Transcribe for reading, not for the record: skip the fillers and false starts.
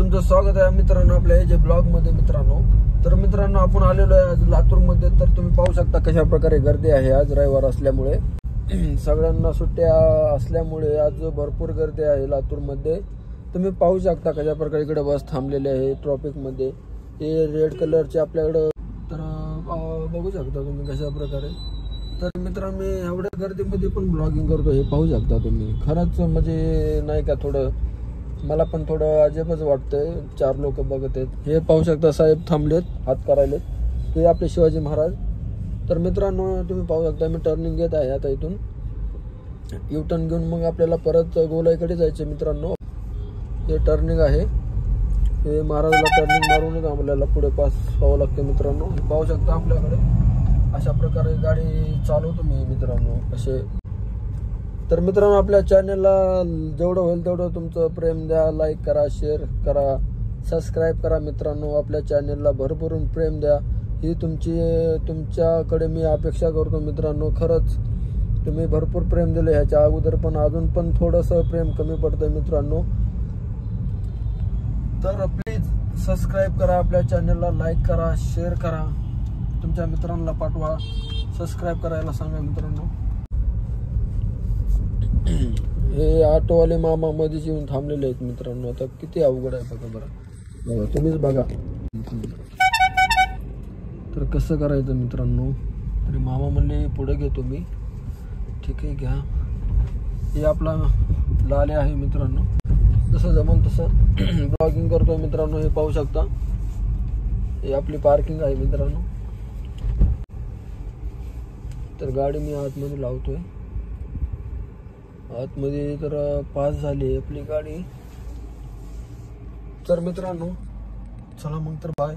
तुमचं स्वागत आहे मित्रांनो आपल्या याच्या ब्लॉग मध्ये। तर मित्रांनो आपण आलेलो आहे आज लातूर मध्ये। तर तुम्ही पाहू शकता कशा प्रकारे गर्दी आहे। आज रविवार असल्यामुळे सगळ्यांना सुट्ट्या असल्यामुळे आज भरपूर गर्दी आहे लातूर मध्ये। तुम्ही पाहू शकता कशा प्रकारे इकडे बस थांबलेले आहे ट्रॅफिक मध्ये। हे रेड कलरचे आपल्याकडे तर बघू शकता तुम्ही कशा प्रकारे। तर मित्रांनो मी एवढ्या गर्दीमध्ये पण ब्लॉगिंग करतो, हे पाहू शकता तुम्ही। खरंच म्हणजे नाही का थोडं मला पण थोडं अजबच वाटतंय। 4 लोक बघत आहेत, हे पाहू शकता साहेब थांबलेत हात करायलेत, ते आपले शिवाजी महाराज। तर मित्रांनो तुम्ही पाहू शकता मी टर्निंग घेत आहे आता इथून यू टर्न घेऊन मग आपल्याला परत गोलाईकडे जायचे मित्रांनो। हे टर्निंग आहे, हे महाराजला टर्निंग मारूनच आपल्याला पुढे पास व्हावं लागतं मित्रांनो। हे पाहू शकता आपल्याकडे अशा प्रकारे गाडी चालवतो मी मित्रांनो असे। तर मित्रांनो आपल्या चॅनलला जेवढं होईल तेवढं तुमचं प्रेम द्या, लाईक करा, शेअर करा, सबस्क्राईब करा मित्रांनो। आपल्या चॅनलला भरभरून प्रेम द्या, ही तुमच्याकडे मी अपेक्षा करतो मित्रांनो। खरंच तुम्ही भरपूर प्रेम दिले ह्याच्या अगोदर, पण अजून पण थोडंसं प्रेम कमी पडतंय मित्रांनो। तर प्लीज सबस्क्राईब करा, आपल्या चॅनलला लाईक करा, शेअर करा, तुमच्या मित्रांना पाठवा, सबस्क्राईब करायला सांगा मित्रांनो। हे ऑटोवाले मामा मध्येच येऊन थांबलेले आहेत मित्रांनो। आता किती अवघड आहे बघा बरं, तुम्हीच बघा। तर कसं करायचं मित्रांनो, तरी मामा म्हणले पुढे घेतो मी, ठीक आहे घ्या। हे आपला लाले आहे मित्रांनो, जसं जमल तसं ब्लॉगिंग करतोय मित्रांनो। हे पाहू शकता हे आपली पार्किंग आहे मित्रांनो। तर गाडी मी आतमध्ये लावतोय, आतमध्ये तर पास झाली आपली गाडी। तर मित्रांनो चला मग तर बाय।